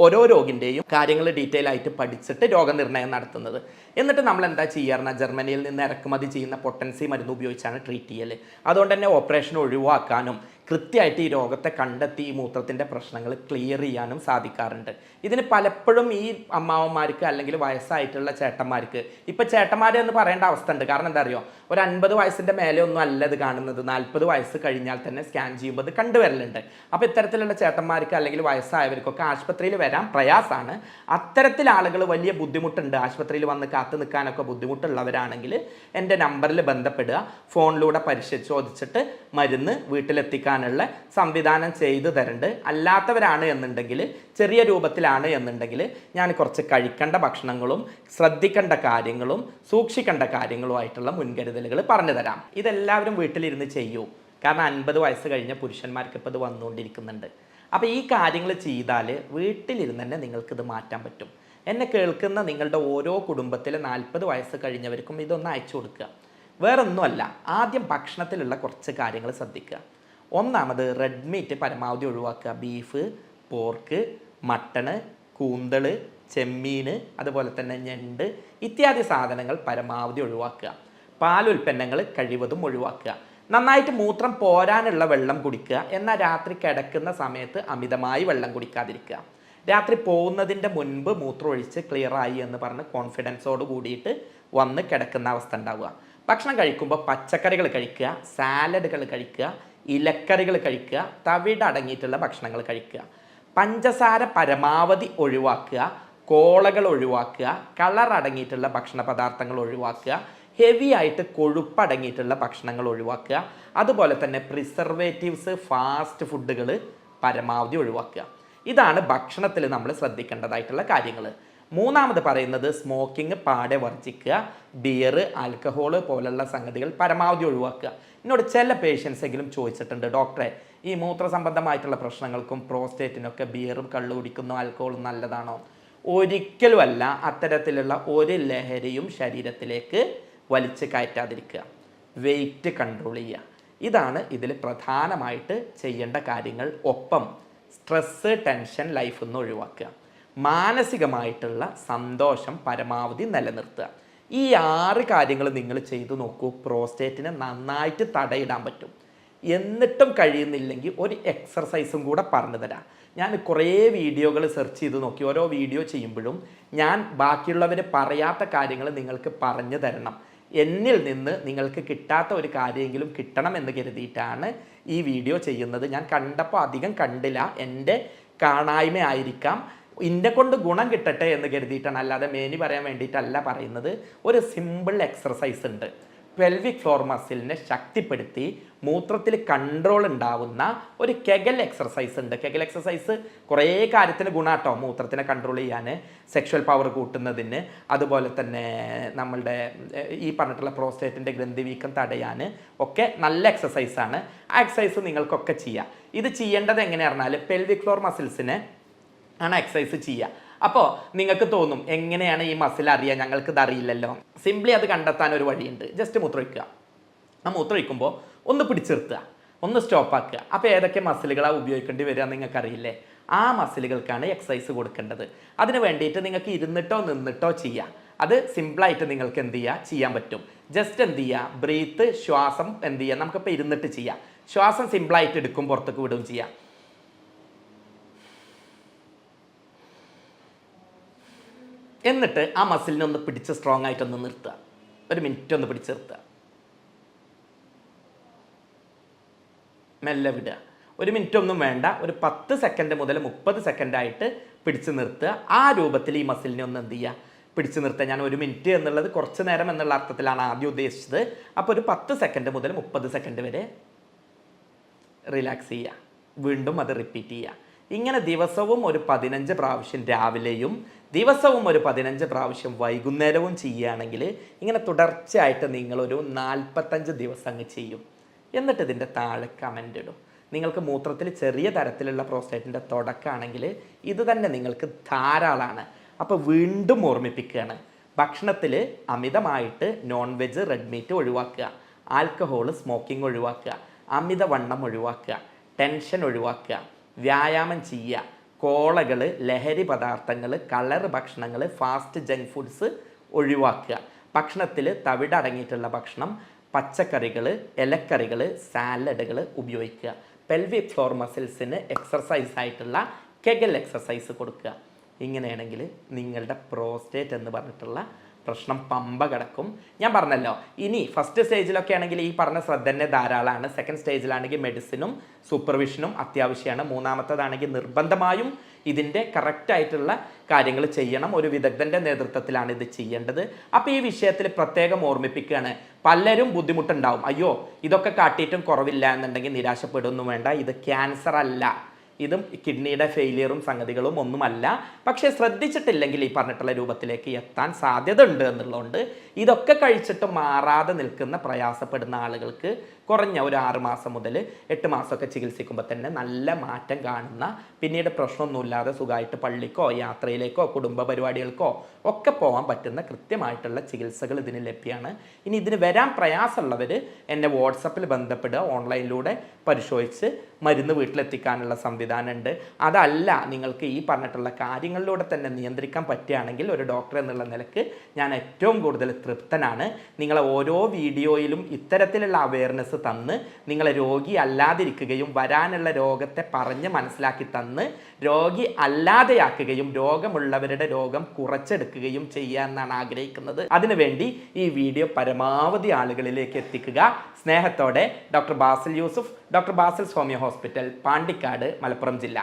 ഓരോ രോഗിൻ്റെയും കാര്യങ്ങൾ ഡീറ്റെയിൽ ആയിട്ട് പഠിച്ചിട്ട് രോഗനിർണയം നടത്തുന്നത്. എന്നിട്ട് നമ്മൾ എന്താ ചെയ്യാറുണ്ട്, ജർമ്മനിയിൽ നിന്ന് ഇറക്കുമതി ചെയ്യുന്ന പൊട്ടൻസി മരുന്ന് ഉപയോഗിച്ചാണ് ട്രീറ്റ് ചെയ്യൽ. അതുകൊണ്ട് തന്നെ ഓപ്പറേഷൻ ഒഴിവാക്കാനും കൃത്യമായിട്ട് ഈ രോഗത്തെ കണ്ടെത്തി ഈ മൂത്രത്തിൻ്റെ പ്രശ്നങ്ങൾ ക്ലിയർ ചെയ്യാനും സാധിക്കാറുണ്ട്. ഇതിന് പലപ്പോഴും ഈ അമ്മാവന്മാർക്ക് അല്ലെങ്കിൽ വയസ്സായിട്ടുള്ള ചേട്ടന്മാർക്ക്, ഇപ്പോൾ ചേട്ടന്മാരെ എന്ന് പറയേണ്ട അവസ്ഥ ഉണ്ട്. കാരണം എന്താ അറിയോ, ഒരു 50 വയസ്സിൻ്റെ മേലെ ഒന്നും അല്ല ഇത് കാണുന്നത്, 40 വയസ്സ് കഴിഞ്ഞാൽ തന്നെ സ്കാൻ ചെയ്യുമ്പോൾ ഇത് കണ്ടുവരലുണ്ട്. അപ്പോൾ ഇത്തരത്തിലുള്ള ചേട്ടന്മാർക്ക് അല്ലെങ്കിൽ വയസ്സായവർക്കൊക്കെ ആശുപത്രിയിൽ വരാൻ പ്രയാസമാണ്. അത്തരത്തിൽ ആളുകൾ വലിയ ബുദ്ധിമുട്ടുണ്ട്, ആശുപത്രിയിൽ വന്ന് കാത്തു നിൽക്കാനൊക്കെ ബുദ്ധിമുട്ടുള്ളവരാണെങ്കിൽ എൻ്റെ നമ്പറിൽ ബന്ധപ്പെടുക, ഫോണിലൂടെ പരിശോധിച്ചിട്ട് മരുന്ന് വീട്ടിലെത്തിക്കാനുള്ള സംവിധാനം ചെയ്തു തരുന്നുണ്ട്. അല്ലാത്തവരാണ് എന്നുണ്ടെങ്കിൽ, ചെറിയ രൂപത്തിലാണ് എന്നുണ്ടെങ്കിൽ, ഞാൻ കുറച്ച് കഴിക്കേണ്ട ഭക്ഷണങ്ങളും ശ്രദ്ധിക്കേണ്ട കാര്യങ്ങളും സൂക്ഷിക്കേണ്ട കാര്യങ്ങളുമായിട്ടുള്ള മുൻകരുതലുകൾ പറഞ്ഞു തരാം. ഇതെല്ലാവരും വീട്ടിലിരുന്ന് ചെയ്യൂ. കാരണം 50 വയസ്സ് കഴിഞ്ഞ പുരുഷന്മാർക്ക് ഇപ്പോൾ ഇത് വന്നുകൊണ്ടിരിക്കുന്നുണ്ട്. അപ്പോൾ ഈ കാര്യങ്ങൾ ചെയ്താൽ വീട്ടിലിരുന്ന് തന്നെ നിങ്ങൾക്കിത് മാറ്റാൻ പറ്റും. എന്നെ കേൾക്കുന്ന നിങ്ങളുടെ ഓരോ കുടുംബത്തിലെ 40 വയസ്സ് കഴിഞ്ഞവർക്കും ഇതൊന്ന് അയച്ചു കൊടുക്കുക. വേറൊന്നുമല്ല, ആദ്യം ഭക്ഷണത്തിലുള്ള കുറച്ച് കാര്യങ്ങൾ ശ്രദ്ധിക്കുക. ഒന്നാമത് റെഡ് മീറ്റ് പരമാവധി ഒഴിവാക്കുക. ബീഫ്, പോർക്ക്, മട്ടണ്, കൂന്തൾ, ചെമ്മീൻ, അതുപോലെ തന്നെ ഞണ്ട് ഇത്യാദി സാധനങ്ങൾ പരമാവധി ഒഴിവാക്കുക. പാലുൽപ്പന്നങ്ങൾ കഴിവതും ഒഴിവാക്കുക. നന്നായിട്ട് മൂത്രം പോരാനുള്ള വെള്ളം കുടിക്കുക. എന്നാൽ രാത്രി കിടക്കുന്ന സമയത്ത് അമിതമായി വെള്ളം കുടിക്കാതിരിക്കുക. രാത്രി പോകുന്നതിൻ്റെ മുൻപ് മൂത്രം ഒഴിച്ച് ക്ലിയറായി എന്ന് പറഞ്ഞ് കോൺഫിഡൻസോട് കൂടിയിട്ട് വന്ന് കിടക്കുന്ന അവസ്ഥ ഉണ്ടാവുക. ഭക്ഷണം കഴിക്കുമ്പോൾ പച്ചക്കറികൾ കഴിക്കുക, സാലഡുകൾ കഴിക്കുക, ഇലക്കറികൾ കഴിക്കുക, തവിട് അടങ്ങിയിട്ടുള്ള ഭക്ഷണങ്ങൾ കഴിക്കുക. പഞ്ചസാര പരമാവധി ഒഴിവാക്കുക. കോളകൾ ഒഴിവാക്കുക. കളർ അടങ്ങിയിട്ടുള്ള ഭക്ഷണ പദാർത്ഥങ്ങൾ ഒഴിവാക്കുക. ഹെവി ആയിട്ട് കൊഴുപ്പടങ്ങിയിട്ടുള്ള ഭക്ഷണങ്ങൾ ഒഴിവാക്കുക. അതുപോലെ തന്നെ പ്രിസർവേറ്റീവ്സ്, ഫാസ്റ്റ് ഫുഡുകൾ പരമാവധി ഒഴിവാക്കുക. ഇതാണ് ഭക്ഷണത്തിൽ നമ്മൾ ശ്രദ്ധിക്കേണ്ടതായിട്ടുള്ള കാര്യങ്ങൾ. മൂന്നാമത് പറയുന്നത് സ്മോക്കിംഗ് പാടെ വർജിക്കുക. ബിയർ, ആൽക്കഹോൾ പോലുള്ള സംഗതികൾ പരമാവധി ഒഴിവാക്കുക. എന്നോട് ചില പേഷ്യൻസ് എങ്കിലും ചോദിച്ചിട്ടുണ്ട്, ഡോക്ടറെ ഈ മൂത്രസംബന്ധമായിട്ടുള്ള പ്രശ്നങ്ങൾക്കും പ്രോസ്റ്റേറ്റിനൊക്കെ ബിയറും കള്ളു കുടിക്കുന്ന ആൽക്കഹോളും നല്ലതാണോ? ഒരിക്കലുമല്ല. അത്തരത്തിലുള്ള ഒരു ലഹരിയും ശരീരത്തിലേക്ക് വലിച്ചു കയറ്റാതിരിക്കുക. വെയിറ്റ് കൺട്രോൾ ചെയ്യുക. ഇതാണ് ഇതിൽ പ്രധാനമായിട്ട് ചെയ്യേണ്ട കാര്യങ്ങൾ. ഒപ്പം സ്ട്രെസ്സ്, ടെൻഷൻ ലൈഫിൽ നിന്ന് ഒഴിവാക്കുക. മാനസികമായിട്ടുള്ള സന്തോഷം പരമാവധി നിലനിർത്തുക. ഈ 6 കാര്യങ്ങൾ നിങ്ങൾ ചെയ്തു നോക്കൂ. പ്രോസ്റ്റേറ്റിനെ നന്നായിട്ട് തടയിടാൻ പറ്റും. എന്നിട്ടും കഴിയുന്നില്ലെങ്കിൽ ഒരു എക്സർസൈസും കൂടെ പറഞ്ഞു തരാം. ഞാൻ കുറേ വീഡിയോകൾ സെർച്ച് ചെയ്ത് നോക്കി. ഓരോ വീഡിയോ ചെയ്യുമ്പോഴും ഞാൻ ബാക്കിയുള്ളവർ പറയാത്ത കാര്യങ്ങൾ നിങ്ങൾക്ക് പറഞ്ഞു തരണം. എന്നിൽ നിന്ന് നിങ്ങൾക്ക് കിട്ടാത്ത ഒരു കാര്യമെങ്കിലും കിട്ടണം എന്ന് കരുതിയിട്ടാണ് ഈ വീഡിയോ ചെയ്യുന്നത്. ഞാൻ കണ്ടപ്പോൾ അധികം കണ്ടില്ല, എൻ്റെ കാണായ്മ ആയിരിക്കാം. ഇന്നെ കൊണ്ട് ഗുണം കിട്ടട്ടെ എന്ന് കരുതിയിട്ടാണ്, അല്ലാതെ മേനി പറയാൻ വേണ്ടിയിട്ടല്ല പറയുന്നത്. ഒരു സിമ്പിൾ എക്സർസൈസ് ഉണ്ട്. പെൽവിക് ഫ്ലോർ മസിലിനെ ശക്തിപ്പെടുത്തി മൂത്രത്തിൽ കൺട്രോൾ ഉണ്ടാവുന്ന ഒരു കെഗൽ എക്സർസൈസ് ഉണ്ട്. കെഗൽ എക്സർസൈസ് കുറേ കാര്യത്തിന് ഗുണാട്ടോ. മൂത്രത്തിനെ കൺട്രോൾ ചെയ്യാൻ, സെക്ഷൽ പവർ കൂട്ടുന്നതിന്, അതുപോലെ തന്നെ നമ്മളുടെ ഈ പറഞ്ഞിട്ടുള്ള പ്രോസ്റ്റേറ്റിൻ്റെ ഗ്രന്ഥി വീക്കം തടയാൻ ഒക്കെ നല്ല എക്സസൈസാണ്. ആ എക്സസൈസ് നിങ്ങൾക്കൊക്കെ ചെയ്യാം. ഇത് ചെയ്യേണ്ടത് എങ്ങനെയാണെന്ന് പറഞ്ഞാൽ പെൽവിക് ഫ്ലോർ മസിൽസിനെ ആണ് എക്സസൈസ് ചെയ്യുക. അപ്പോൾ നിങ്ങൾക്ക് തോന്നും എങ്ങനെയാണ് ഈ മസിൽ അറിയുക, ഞങ്ങൾക്കിത് അറിയില്ലല്ലോ. സിംപ്ലി അത് കണ്ടെത്താൻ ഒരു വഴിയുണ്ട്. ജസ്റ്റ് മൂത്രമൊഴിക്കുക. ആ മൂത്രമൊഴിക്കുമ്പോൾ ഒന്ന് പിടിച്ചിർത്തുക, ഒന്ന് സ്റ്റോപ്പാക്കുക. അപ്പോൾ ഏതൊക്കെ മസിലുകളാണ് ഉപയോഗിക്കേണ്ടി വരിക നിങ്ങൾക്കറിയില്ലേ? ആ മസിലുകൾക്കാണ് എക്സസൈസ് കൊടുക്കേണ്ടത്. അതിന് വേണ്ടിയിട്ട് നിങ്ങൾക്ക് ഇരുന്നിട്ടോ നിന്നിട്ടോ ചെയ്യാം. അത് സിമ്പിളായിട്ട് നിങ്ങൾക്ക് എന്ത് ചെയ്യുക, ചെയ്യാൻ പറ്റും. ജസ്റ്റ് എന്ത് ചെയ്യുക, ബ്രീത്ത്, ശ്വാസം എന്ത് ചെയ്യുക, നമുക്കിപ്പോൾ ഇരുന്നിട്ട് ചെയ്യാം. ശ്വാസം സിമ്പിളായിട്ട് എടുക്കും, പുറത്തേക്ക് വിടുകയും ചെയ്യാം. എന്നിട്ട് ആ മസിലിനെ ഒന്ന് പിടിച്ച് സ്ട്രോങ് ആയിട്ടൊന്ന് നിർത്തുക. ഒരു മിനിറ്റ് ഒന്ന് പിടിച്ച് നിർത്തുക, മെല്ലെ വിടുക. ഒരു മിനിറ്റ് ഒന്നും വേണ്ട, ഒരു 10 സെക്കൻഡ് മുതൽ 30 സെക്കൻഡായിട്ട് പിടിച്ച് നിർത്തുക. ആ രൂപത്തിൽ ഈ മസിലിനെ ഒന്ന് എന്ത് ചെയ്യുക, പിടിച്ച് നിർത്തുക. ഞാൻ 1 മിനിറ്റ് എന്നുള്ളത് കുറച്ച് നേരം എന്നുള്ള അർത്ഥത്തിലാണ് ആദ്യം ഉദ്ദേശിച്ചത്. അപ്പോൾ ഒരു 10 സെക്കൻഡ് മുതൽ 30 സെക്കൻഡ് വരെ റിലാക്സ് ചെയ്യുക. വീണ്ടും അത് റിപ്പീറ്റ് ചെയ്യുക. ഇങ്ങനെ ദിവസവും ഒരു 15 പ്രാവശ്യം രാവിലെയും ദിവസവും ഒരു 15 പ്രാവശ്യം വൈകുന്നേരവും ചെയ്യുകയാണെങ്കിൽ ഇങ്ങനെ തുടർച്ചയായിട്ട് നിങ്ങളൊരു 45 ദിവസം അങ്ങ് ചെയ്യും. എന്നിട്ട് ഇതിൻ്റെ താഴെ കമൻ്റ് ഇടും. നിങ്ങൾക്ക് മൂത്രത്തിൽ ചെറിയ തരത്തിലുള്ള പ്രോസ്റ്റേറ്റിൻ്റെ തുടക്കമാണെങ്കിൽ ഇത് തന്നെ നിങ്ങൾക്ക് ധാരാളമാണ്. അപ്പോൾ വീണ്ടും ഓർമ്മിപ്പിക്കുകയാണ്, ഭക്ഷണത്തിൽ അമിതമായിട്ട് നോൺ വെജ്, റെഡ് മീറ്റ് ഒഴിവാക്കുക, ആൽക്കഹോൾ, സ്മോക്കിംഗ് ഒഴിവാക്കുക, അമിതവണ്ണം ഒഴിവാക്കുക, ടെൻഷൻ ഒഴിവാക്കുക, വ്യായാമം ചെയ്യുക, കോളകൾ, ലഹരി പദാർത്ഥങ്ങൾ, കളർ ഭക്ഷണങ്ങൾ, ഫാസ്റ്റ് ജങ്ക് ഫുഡ്സ് ഒഴിവാക്കുക. ഭക്ഷണത്തിൽ തവിട് അടങ്ങിയിട്ടുള്ള ഭക്ഷണം, പച്ചക്കറികൾ, ഇലക്കറികൾ, സാലഡുകൾ ഉപയോഗിക്കുക. പെൽവിക് ഫ്ലോർ മസിൽസിന് എക്സർസൈസ് ആയിട്ടുള്ള കെഗൽ എക്സർസൈസ് കൊടുക്കുക. ഇങ്ങനെയാണെങ്കിൽ നിങ്ങളുടെ പ്രോസ്റ്റേറ്റ് എന്ന് പറഞ്ഞിട്ടുള്ള പ്രശ്നം പമ്പ കിടക്കും. ഞാൻ പറഞ്ഞല്ലോ, ഇനി ഫസ്റ്റ് സ്റ്റേജിലൊക്കെ ആണെങ്കിൽ ഈ പറഞ്ഞ ശ്രദ്ധ തന്നെ ധാരാളമാണ്. സെക്കൻഡ് സ്റ്റേജിലാണെങ്കിൽ മെഡിസിനും സൂപ്പർവിഷനും അത്യാവശ്യമാണ്. മൂന്നാമത്തേതാണെങ്കിൽ നിർബന്ധമായും ഇതിൻ്റെ കറക്റ്റായിട്ടുള്ള കാര്യങ്ങൾ ചെയ്യണം. ഒരു വിദഗ്ധൻ്റെ നേതൃത്വത്തിലാണ് ഇത് ചെയ്യേണ്ടത്. അപ്പോൾ ഈ വിഷയത്തിൽ പ്രത്യേകം ഓർമ്മിപ്പിക്കുകയാണ്. പലരും ബുദ്ധിമുട്ടുണ്ടാവും, അയ്യോ ഇതൊക്കെ കാട്ടിയിട്ടും കുറവില്ല എന്നുണ്ടെങ്കിൽ നിരാശപ്പെടുകയൊന്നും വേണ്ട. ഇത് ക്യാൻസർ അല്ല, ഇതും കിഡ്നിയുടെ ഫെയിലിയറും സംഗതികളും ഒന്നുമല്ല. പക്ഷേ ശ്രദ്ധിച്ചിട്ടില്ലെങ്കിൽ ഈ പറഞ്ഞിട്ടുള്ള രൂപത്തിലേക്ക് എത്താൻ സാധ്യത ഉണ്ട് എന്നുള്ളതുകൊണ്ട് ഇതൊക്കെ കഴിച്ചിട്ട് മാറാതെ നിൽക്കുന്ന പ്രയാസപ്പെടുന്ന ആളുകൾക്ക് കുറഞ്ഞ ഒരു 6 മാസം മുതൽ 8 മാസമൊക്കെ ചികിത്സിക്കുമ്പോൾ തന്നെ നല്ല മാറ്റം കാണുന്ന, പിന്നീട് പ്രശ്നമൊന്നുമില്ലാതെ സുഖമായിട്ട് പള്ളിക്കോ യാത്രയിലേക്കോ കുടുംബ പരിപാടികൾക്കോ ഒക്കെ പോകാൻ പറ്റുന്ന കൃത്യമായിട്ടുള്ള ചികിത്സകൾ ഇതിന് ലഭ്യമാണ്. ഇനി ഇതിന് വരാൻ പ്രയാസമുള്ളവർ എന്നെ വാട്സപ്പിൽ ബന്ധപ്പെടുക, ഓൺലൈനിലൂടെ പരിശോധിച്ച് മരുന്ന് വീട്ടിലെത്തിക്കാനുള്ള സംവിധാനമുണ്ട്. അതല്ല നിങ്ങൾക്ക് ഈ പറഞ്ഞിട്ടുള്ള കാര്യങ്ങളിലൂടെ തന്നെ നിയന്ത്രിക്കാൻ പറ്റുകയാണെങ്കിൽ ഒരു ഡോക്ടർ എന്നുള്ള നിലക്ക് ഞാൻ ഏറ്റവും കൂടുതൽ തൃപ്തനാണ്. നിങ്ങളെ ഓരോ വീഡിയോയിലും ഇത്തരത്തിലുള്ള അവയർനെസ് തന്ന് നിങ്ങളെ രോഗി അല്ലാതിരിക്കുകയും വരാനുള്ള രോഗത്തെ പറഞ്ഞ് മനസ്സിലാക്കി തന്ന് രോഗി അല്ലാതെയാക്കുകയും രോഗമുള്ളവരുടെ രോഗം കുറച്ചെടുക്കുകയും ചെയ്യുക എന്നാണ് ആഗ്രഹിക്കുന്നത്. അതിനുവേണ്ടി ഈ വീഡിയോ പരമാവധി ആളുകളിലേക്ക് എത്തിക്കുക. സ്നേഹത്തോടെ doctor Basil Yusuf, doctor Basil's homeo hospital, Pandikkad, Malappuram ജില്ല.